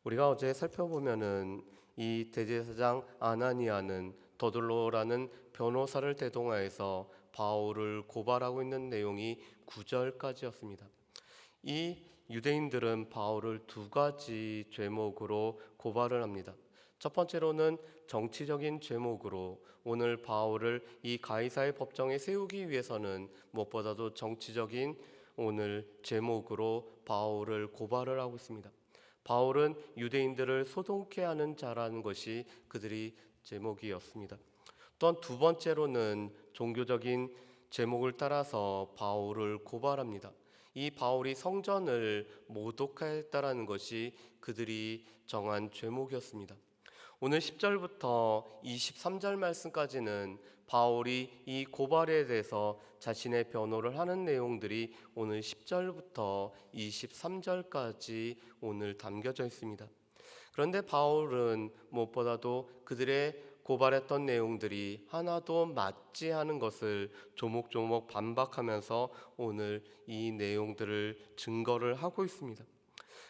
우리가 어제 살펴보면은 이 대제사장 아나니아는 더둘로라는 변호사를 대동하여서 바울을 고발하고 있는 내용이 9절까지였습니다. 이 유대인들은 바울을 두 가지 죄목으로 고발을 합니다. 첫 번째로는 정치적인 죄목으로 오늘 바울을 이 가이사의 법정에 세우기 위해서는 무엇보다도 정치적인 오늘 제목으로 바울을 고발을 하고 있습니다. 바울은 유대인들을 소동케 하는 자라는 것이 그들이 제목이었습니다. 또한 두 번째로는 종교적인 제목을 따라서 바울을 고발합니다. 이 바울이 성전을 모독했다라는 것이 그들이 정한 죄목이었습니다. 오늘 10절부터 23절 말씀까지는 바울이 이 고발에 대해서 자신의 변호를 하는 내용들이 오늘 10절부터 23절까지 오늘 담겨져 있습니다. 그런데 바울은 무엇보다도 그들의 고발했던 내용들이 하나도 맞지 않은 것을 조목조목 반박하면서 오늘 이 내용들을 증거를 하고 있습니다.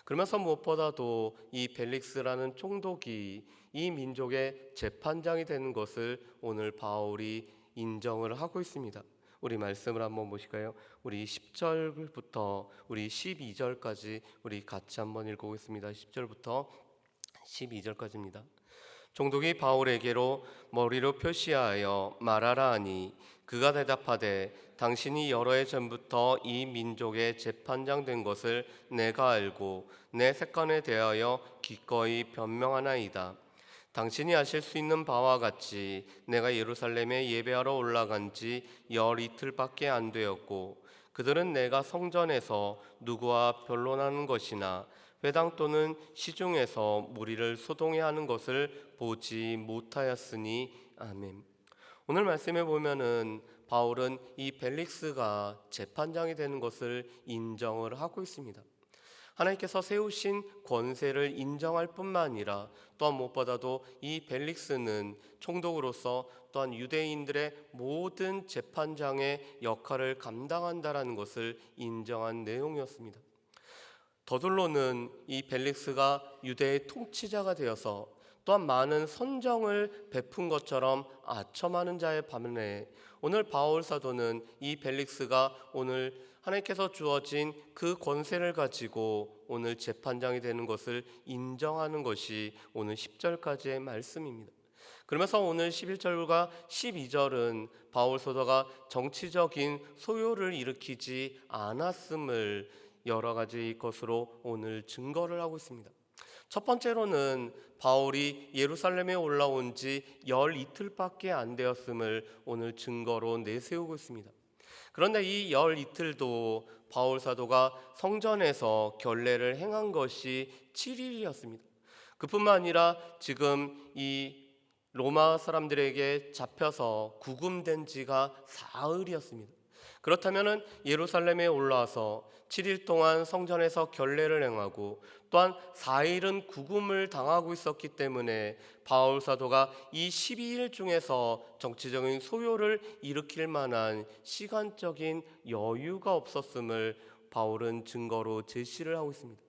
그러면서 무엇보다도 이 벨릭스라는 총독이 이 민족의 재판장이 되는 것을 오늘 바울이 인정을 하고 있습니다. 우리 말씀을 한번 보실까요? 우리 10절부터 우리 12절까지 우리 같이 한번 읽어보겠습니다. 10절부터 12절까지입니다. 총독이 바울에게로 머리로 표시하여 말하라 하니 그가 대답하되 당신이 여러 해 전부터 이 민족의 재판장 된 것을 내가 알고 내 색관에 대하여 기꺼이 변명하나이다. 당신이 아실 수 있는 바와 같이 내가 예루살렘에 예배하러 올라간 지 열 이틀밖에 안 되었고 그들은 내가 성전에서 누구와 변론하는 것이나 회당 또는 시중에서 무리를 소동해 하는 것을 보지 못하였으니 아멘. 오늘 말씀에 보면은 바울은 이 벨릭스가 재판장이 되는 것을 인정을 하고 있습니다. 하나님께서 세우신 권세를 인정할 뿐만 아니라 또한 무엇보다도 이 벨릭스는 총독으로서 또한 유대인들의 모든 재판장의 역할을 감당한다라는 것을 인정한 내용이었습니다. 더둘로는 이 벨릭스가 유대의 통치자가 되어서 또한 많은 선정을 베푼 것처럼 아첨하는 자의 반면에 오늘 바울 사도는 이 벨릭스가 오늘 하나님께서 주어진 그 권세를 가지고 오늘 재판장이 되는 것을 인정하는 것이 오늘 10절까지의 말씀입니다. 그러면서 오늘 11절과 12절은 바울 사도가 정치적인 소요를 일으키지 않았음을 여러 가지 것으로 오늘 증거를 하고 있습니다. 첫 번째로는 바울이 예루살렘에 올라온 지 열 이틀밖에 안 되었음을 오늘 증거로 내세우고 있습니다. 그런데 이 열 이틀도 바울 사도가 성전에서 결례를 행한 것이 7일이었습니다. 그뿐만 아니라 지금 이 로마 사람들에게 잡혀서 구금된 지가 사흘이었습니다. 그렇다면 예루살렘에 올라와서 7일 동안 성전에서 결례를 행하고 또한 4일은 구금을 당하고 있었기 때문에 바울 사도가 이 12일 중에서 정치적인 소요를 일으킬 만한 시간적인 여유가 없었음을 바울은 증거로 제시를 하고 있습니다.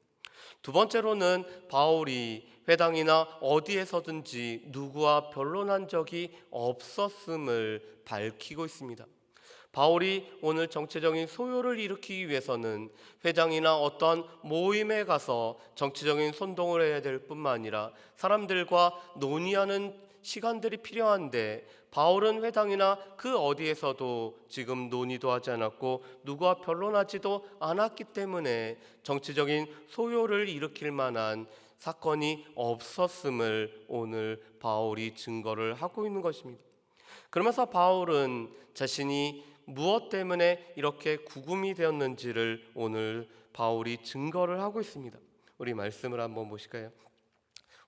두 번째로는 바울이 회당이나 어디에서든지 누구와 변론한 적이 없었음을 밝히고 있습니다. 바울이 오늘 정치적인 소요를 일으키기 위해서는 회장이나 어떤 모임에 가서 정치적인 선동을 해야 될 뿐만 아니라 사람들과 논의하는 시간들이 필요한데 바울은 회당이나 그 어디에서도 지금 논의도 하지 않았고 누구와 변론하지도 않았기 때문에 정치적인 소요를 일으킬 만한 사건이 없었음을 오늘 바울이 증거를 하고 있는 것입니다. 그러면서 바울은 자신이 무엇 때문에 이렇게 구금이 되었는지를 오늘 바울이 증거를 하고 있습니다. 우리 말씀을 한번 보실까요?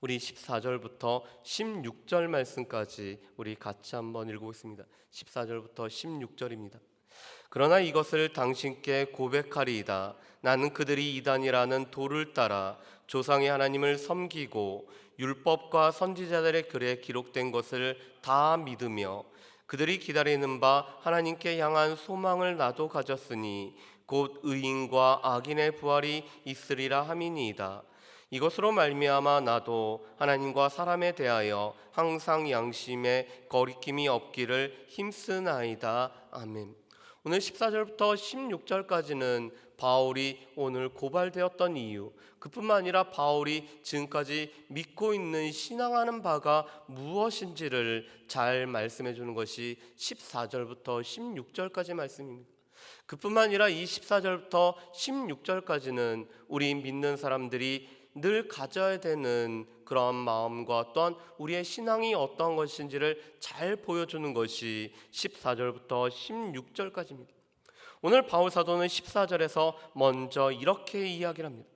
우리 14절부터 16절 말씀까지 우리 같이 한번 읽어보겠습니다. 14절부터 16절입니다. 그러나 이것을 당신께 고백하리이다. 나는 그들이 이단이라는 도를 따라 조상의 하나님을 섬기고 율법과 선지자들의 글에 기록된 것을 다 믿으며 그들이 기다리는 바 하나님께 향한 소망을 나도 가졌으니 곧 의인과 악인의 부활이 있으리라 함이니이다. 이것으로 말미암아 나도 하나님과 사람에 대하여 항상 양심에 거리낌이 없기를 힘쓰나이다. 아멘. 오늘 14절부터 16절까지는 바울이 오늘 고발되었던 이유, 그뿐만 아니라 바울이 지금까지 믿고 있는 신앙하는 바가 무엇인지를 잘 말씀해 주는 것이 14절부터 16절까지 말씀입니다. 그뿐만 아니라 이 14절부터 16절까지는 우리 믿는 사람들이 늘 가져야 되는 그런 마음과 또한 우리의 신앙이 어떠한 것인지를 잘 보여주는 것이 14절부터 16절까지입니다. 오늘 바울 사도는 14절에서 먼저 이렇게 이야기를 합니다.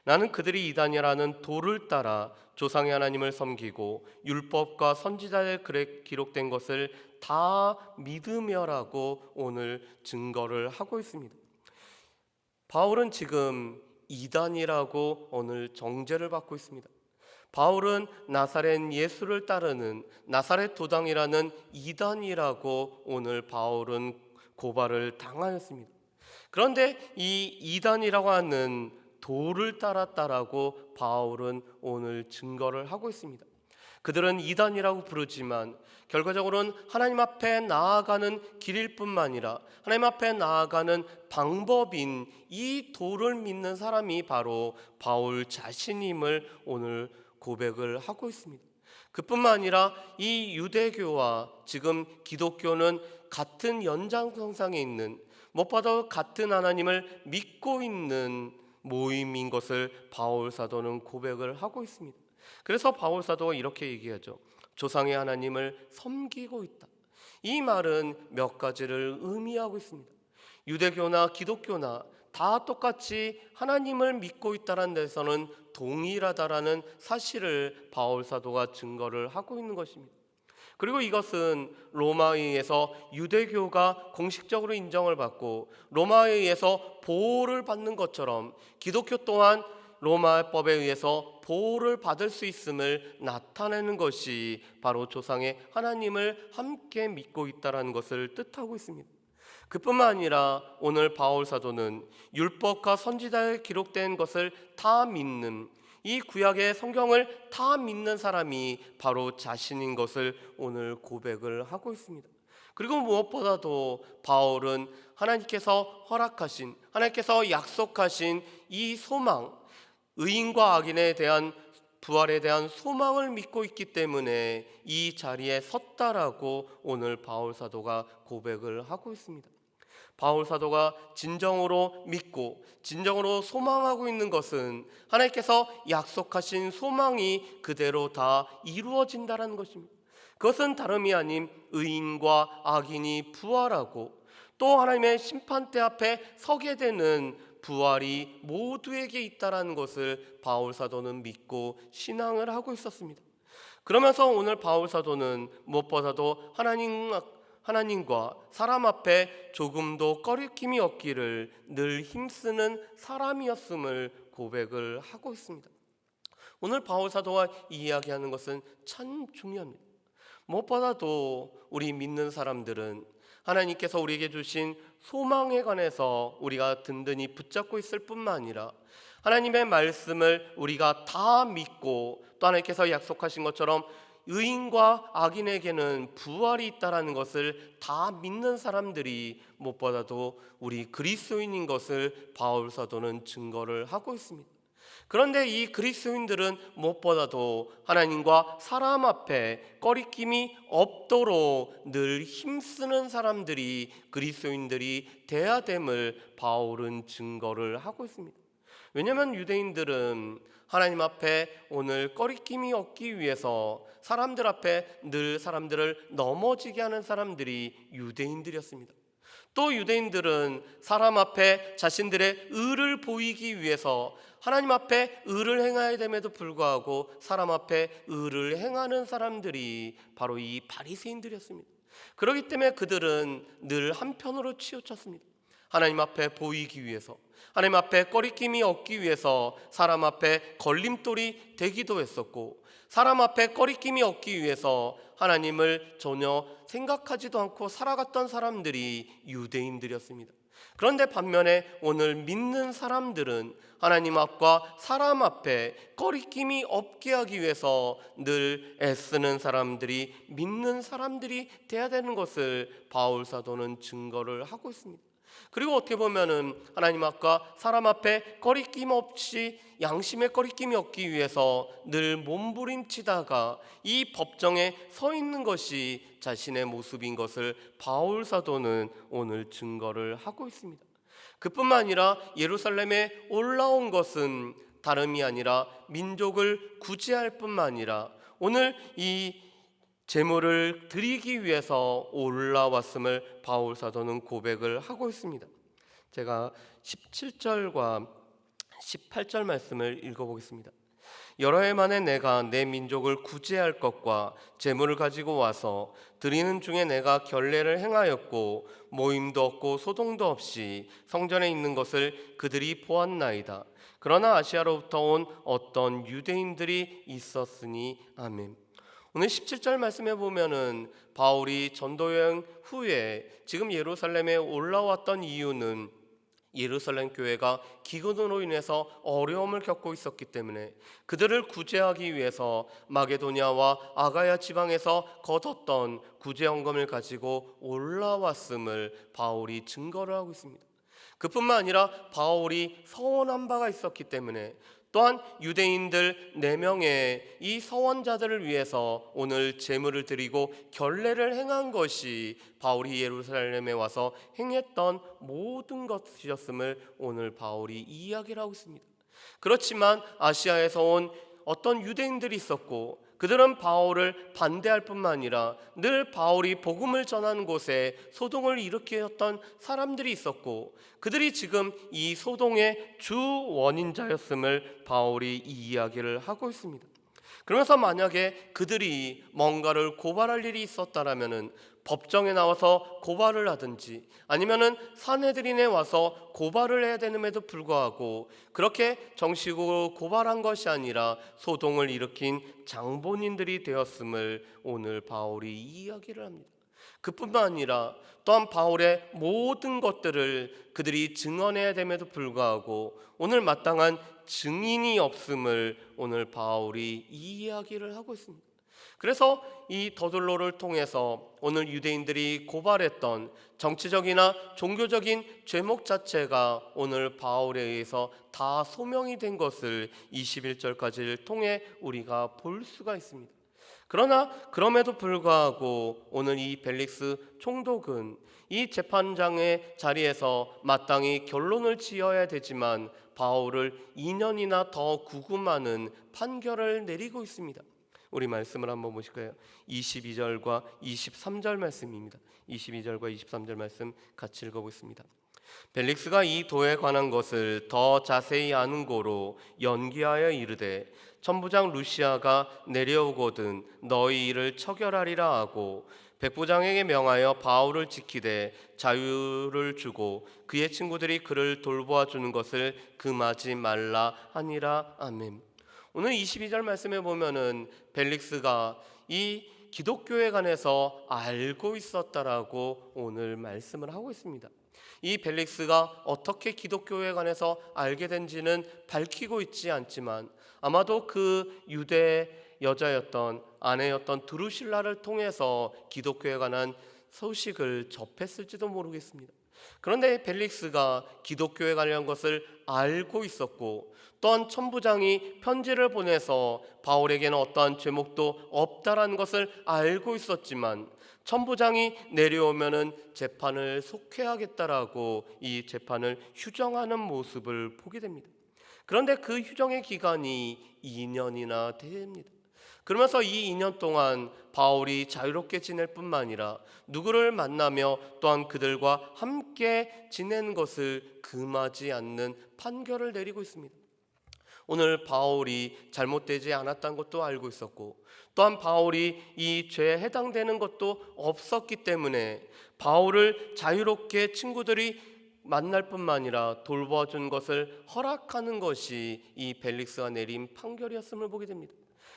나는 그들이 이단이라는 도를 따라 조상의 하나님을 섬기고 율법과 선지자의 글에 기록된 것을 다 믿으며라고 오늘 증거를 하고 있습니다. 바울은 지금 이단이라고 오늘 정죄를 받고 있습니다. 바울은 나사렛 예수를 따르는 나사렛 도당이라는 이단이라고 오늘 바울은 고발을 당하였습니다. 그런데 이 이단이라고 하는 도를 따랐다라고 바울은 오늘 증거를 하고 있습니다. 그들은 이단이라고 부르지만 결과적으로는 하나님 앞에 나아가는 길일 뿐만 아니라 하나님 앞에 나아가는 방법인 이 도를 믿는 사람이 바로 바울 자신임을 오늘 고백을 하고 있습니다. 그뿐만 아니라 이 유대교와 지금 기독교는 같은 연장선상에 있는, 무엇보다 같은 하나님을 믿고 있는 모임인 것을 바울 사도는 고백을 하고 있습니다. 그래서 바울 사도가 이렇게 얘기하죠. 조상의 하나님을 섬기고 있다. 이 말은 몇 가지를 의미하고 있습니다. 유대교나 기독교나 다 똑같이 하나님을 믿고 있다는 데서는 동일하다라는 사실을 바울 사도가 증거를 하고 있는 것입니다. 그리고 이것은 로마에 의해서 유대교가 공식적으로 인정을 받고 로마에 의해서 보호를 받는 것처럼 기독교 또한 로마법에 의해서 보호를 받을 수 있음을 나타내는 것이 바로 조상의 하나님을 함께 믿고 있다는 것을 뜻하고 있습니다. 그뿐만 아니라 오늘 바울 사도는 율법과 선지자에 기록된 것을 다 믿는, 이 구약의 성경을 다 믿는 사람이 바로 자신인 것을 오늘 고백을 하고 있습니다. 그리고 무엇보다도 바울은 하나님께서 허락하신, 하나님께서 약속하신 이 소망, 의인과 악인에 대한 부활에 대한 소망을 믿고 있기 때문에 이 자리에 섰다라고 오늘 바울 사도가 고백을 하고 있습니다. 바울 사도가 진정으로 믿고 진정으로 소망하고 있는 것은 하나님께서 약속하신 소망이 그대로 다 이루어진다는 것입니다. 그것은 다름이 아닌 의인과 악인이 부활하고 또 하나님의 심판대 앞에 서게 되는 부활이 모두에게 있다는 것을 바울 사도는 믿고 신앙을 하고 있었습니다. 그러면서 오늘 바울 사도는 무엇보다도 하나님과 사람 앞에 조금도 꺼리낌이 없기를 늘 힘쓰는 사람이었음을 고백을 하고 있습니다. 오늘 바울 사도가 이야기하는 것은 참 중요합니다. 무엇보다도 우리 믿는 사람들은 하나님께서 우리에게 주신 소망에 관해서 우리가 든든히 붙잡고 있을 뿐만 아니라 하나님의 말씀을 우리가 다 믿고 또 하나님께서 약속하신 것처럼 의인과 악인에게는 부활이 있다는 것을 다 믿는 사람들이 무엇보다도 우리 그리스도인인 것을 바울 사도는 증거를 하고 있습니다. 그런데 이 그리스도인들은 무엇보다도 하나님과 사람 앞에 꺼리낌이 없도록 늘 힘쓰는 사람들이 그리스도인들이 돼야 됨을 바울은 증거를 하고 있습니다. 왜냐하면 유대인들은 하나님 앞에 오늘 꺼리낌이 없기 위해서 사람들 앞에 늘 사람들을 넘어지게 하는 사람들이 유대인들이었습니다. 또 유대인들은 사람 앞에 자신들의 의를 보이기 위해서 하나님 앞에 의를 행해야 됨에도 불구하고 사람 앞에 의를 행하는 사람들이 바로 이 바리새인들이었습니다. 그렇기 때문에 그들은 늘 한편으로 치우쳤습니다. 하나님 앞에 보이기 위해서, 하나님 앞에 꺼리낌이 없기 위해서 사람 앞에 걸림돌이 되기도 했었고, 사람 앞에 꺼리낌이 없기 위해서 하나님을 전혀 생각하지도 않고 살아갔던 사람들이 유대인들이었습니다. 그런데 반면에 오늘 믿는 사람들은 하나님 앞과 사람 앞에 거리낌이 없게 하기 위해서 늘 애쓰는 사람들이, 믿는 사람들이 돼야 되는 것을 바울 사도는 증거를 하고 있습니다. 그리고 어떻게 보면은 하나님 앞과 사람 앞에 거리낌 없이, 양심의 거리낌이 없기 위해서 늘 몸부림치다가 이 법정에 서 있는 것이 자신의 모습인 것을 바울 사도는 오늘 증거를 하고 있습니다. 그뿐만 아니라 예루살렘에 올라온 것은 다름이 아니라 민족을 구제할 뿐만 아니라 오늘 이 제물을 드리기 위해서 올라왔음을 바울 사도는 고백을 하고 있습니다. 제가 17절과 18절 말씀을 읽어보겠습니다. 여러 해 만에 내가 내 민족을 구제할 것과 제물을 가지고 와서 드리는 중에 내가 결례를 행하였고 모임도 없고 소동도 없이 성전에 있는 것을 그들이 보았나이다. 그러나 아시아로부터 온 어떤 유대인들이 있었으니 아멘. 오늘 17절 말씀에 보면은 바울이 전도여행 후에 지금 예루살렘에 올라왔던 이유는 예루살렘 교회가 기근으로 인해서 어려움을 겪고 있었기 때문에 그들을 구제하기 위해서 마게도냐와 아가야 지방에서 거뒀던 구제헌금을 가지고 올라왔음을 바울이 증거를 하고 있습니다. 그뿐만 아니라 바울이 서원한 바가 있었기 때문에 또한 유대인들 4명의 이 서원자들을 위해서 오늘 제물을 드리고 결례를 행한 것이 바울이 예루살렘에 와서 행했던 모든 것이었음을 오늘 바울이 이야기를 하고 있습니다. 그렇지만 아시아에서 온 어떤 유대인들이 있었고 그들은 바울을 반대할 뿐만 아니라 늘 바울이 복음을 전하는 곳에 소동을 일으켰던 사람들이 있었고 그들이 지금 이 소동의 주 원인자였음을 바울이 이 이야기를 하고 있습니다. 그러면서 만약에 그들이 뭔가를 고발할 일이 있었다라면은 법정에 나와서 고발을 하든지 아니면은 산헤드린에 와서 고발을 해야 되는데도 불구하고 그렇게 정식으로 고발한 것이 아니라 소동을 일으킨 장본인들이 되었음을 오늘 바울이 이야기를 합니다. 그뿐만 아니라 또한 바울의 모든 것들을 그들이 증언해야 됨에도 불구하고 오늘 마땅한 증인이 없음을 오늘 바울이 이야기를 하고 있습니다. 그래서 이 더들로를 통해서 오늘 유대인들이 고발했던 정치적이나 종교적인 죄목 자체가 오늘 바울에 의해서 다 소명이 된 것을 21절까지를 통해 우리가 볼 수가 있습니다. 그러나 그럼에도 불구하고 오늘 이 벨릭스 총독은 이 재판장의 자리에서 마땅히 결론을 지어야 되지만 바울을 2년이나 더 구금하는 판결을 내리고 있습니다. 우리 말씀을 한번 보실까요? 22절과 23절 말씀입니다. 22절과 23절 말씀 같이 읽어보겠습니다. 벨릭스가 이 도에 관한 것을 더 자세히 아는 고로 연기하여 이르되 천부장 루시아가 내려오거든 너희 일을 처결하리라 하고 백부장에게 명하여 바울을 지키되 자유를 주고 그의 친구들이 그를 돌보아 주는 것을 금하지 말라 하니라. 아멘. 오늘 22절 말씀에 보면은 벨릭스가 이 기독교에 관해서 알고 있었다라고 오늘 말씀을 하고 있습니다. 이 벨릭스가 어떻게 기독교에 관해서 알게 된지는 밝히고 있지 않지만 아마도 그 유대 여자였던 아내였던 드루실라를 통해서 기독교에 관한 소식을 접했을지도 모르겠습니다. 그런데 벨릭스가 기독교에 관련 것을 알고 있었고 또한 천부장이 편지를 보내서 바울에게는 어떠한 죄목도 없다라는 것을 알고 있었지만 천부장이 내려오면은 재판을 속회하겠다라고 이 재판을 휴정하는 모습을 보게 됩니다. 그런데 그 휴정의 기간이 2년이나 됩니다. 그러면서 이 2년 동안 바울이 자유롭게 지낼 뿐만 아니라 누구를 만나며 또한 그들과 함께 지내는 것을 금하지 않는 판결을 내리고 있습니다. 오늘 바울이 잘못되지 않았다는 것도 알고 있었고 또한 바울이 이 죄에 해당되는 것도 없었기 때문에 바울을 자유롭게 친구들이 만날 뿐만 아니라 돌봐준 것을 허락하는 것이 이 벨릭스가 내린 판결이었음을 보게 됩니다.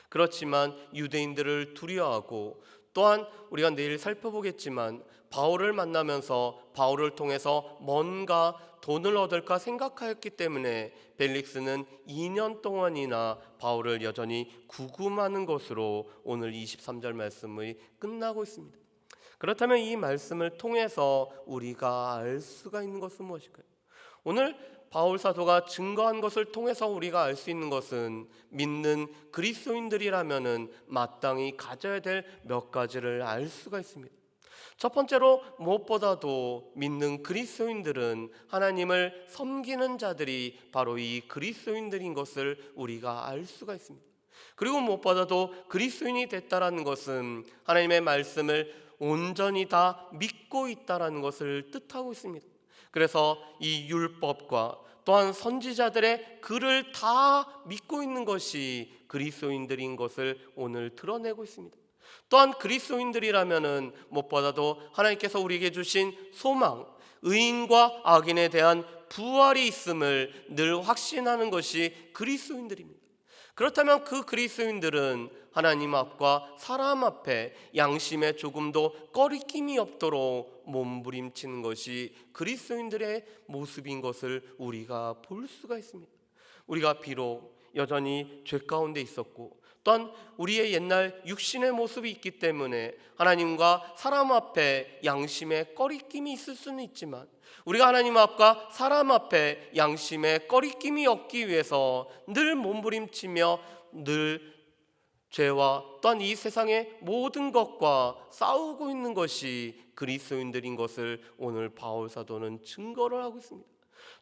그렇지만 유대인들을 두려워하고, 또한 우리가 내일 살펴보겠지만 바울을 만나면서 바울을 통해서 뭔가 돈을 얻을까 생각하였기 때문에 벨릭스는 2년 동안이나 바울을 여전히 구금하는 것으로 오늘 23절 말씀이 끝나고 있습니다. 그렇다면 이 말씀을 통해서 우리가 알 수가 있는 것은 무엇일까요? 오늘 바울 사도가 증거한 것을 통해서 우리가 알 수 있는 것은, 믿는 그리스도인들이라면은 마땅히 가져야 될 몇 가지를 알 수가 있습니다. 첫 번째로, 무엇보다도 믿는 그리스도인들은 하나님을 섬기는 자들이 바로 이 그리스도인들인 것을 우리가 알 수가 있습니다. 그리고 무엇보다도 그리스도인이 됐다라는 것은 하나님의 말씀을 온전히 다 믿고 있다라는 것을 뜻하고 있습니다. 그래서 이 율법과 또한 선지자들의 글을 다 믿고 있는 것이 그리스도인들인 것을 오늘 드러내고 있습니다. 또한 그리스도인들이라면은 무엇보다도 하나님께서 우리에게 주신 소망, 의인과 악인에 대한 부활이 있음을 늘 확신하는 것이 그리스도인들입니다. 그렇다면 그 그리스도인들은 하나님 앞과 사람 앞에 양심에 조금도 꺼리낌이 없도록 몸부림치는 것이 그리스도인들의 모습인 것을 우리가 볼 수가 있습니다. 우리가 비록 여전히 죄 가운데 있었고, 또한 우리의 옛날 육신의 모습이 있기 때문에 하나님과 사람 앞에 양심에 꺼리낌이 있을 수는 있지만, 우리가 하나님 앞과 사람 앞에 양심에 꺼리낌이 없기 위해서 늘 몸부림치며 늘 죄와 또한 이 세상의 모든 것과 싸우고 있는 것이 그리스도인들인 것을 오늘 바울 사도는 증거를 하고 있습니다.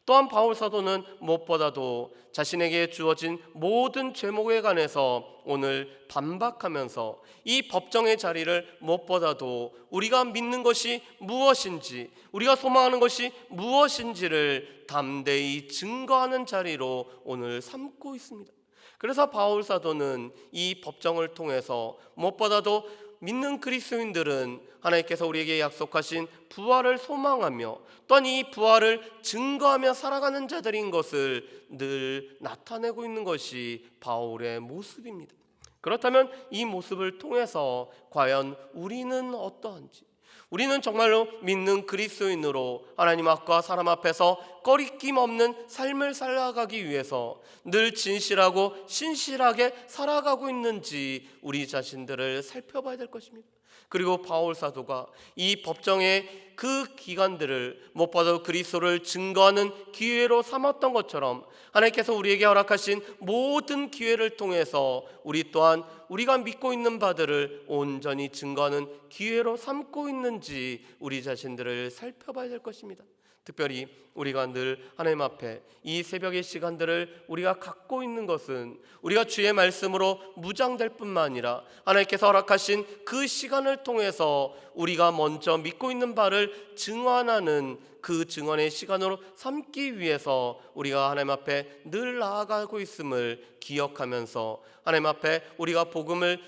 또한 바울 사도는 무엇보다도 자신에게 주어진 모든 죄목에 관해서 오늘 반박하면서 이 법정의 자리를 무엇보다도 우리가 믿는 것이 무엇인지, 우리가 소망하는 것이 무엇인지를 담대히 증거하는 자리로 오늘 삼고 있습니다. 그래서 바울 사도는 이 법정을 통해서 무엇보다도 믿는 그리스도인들은 하나님께서 우리에게 약속하신 부활을 소망하며 또한 이 부활을 증거하며 살아가는 자들인 것을 늘 나타내고 있는 것이 바울의 모습입니다. 그렇다면 이 모습을 통해서 과연 우리는 어떠한지, 우리는 정말로 믿는 그리스도인으로 하나님 앞과 사람 앞에서 꺼리낌 없는 삶을 살아가기 위해서 늘 진실하고 신실하게 살아가고 있는지 우리 자신들을 살펴봐야 될 것입니다. 그리고 바울 사도가 이 법정의 그 기간들을 무엇보다도 그리스도를 증거하는 기회로 삼았던 것처럼 하나님께서 우리에게 허락하신 모든 기회를 통해서 우리 또한 우리가 믿고 있는 바들을 온전히 증거하는 기회로 삼고 있는지 우리 자신들을 살펴봐야 될 것입니다. 특별히 우리가 늘 하나님 앞에 이 새벽의 시간들을 우리가 갖고 있는 것은 우리가 주의 말씀으로 무장될 뿐만 아니라 하나님께서 허락하신 그 시간을 통해서 우리가 먼저 믿고 있는 바를 증언하는 그 증언의 시간으로 삼기 위해서 우리가 하나님 앞에 늘 나아가고 있음을 기억하면서 하나님 앞에 우리가 복음을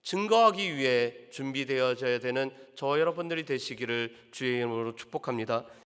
증거하기 위해 준비되어져야 되는 저 여러분들이 되시기를 주의 이름으로 축복합니다.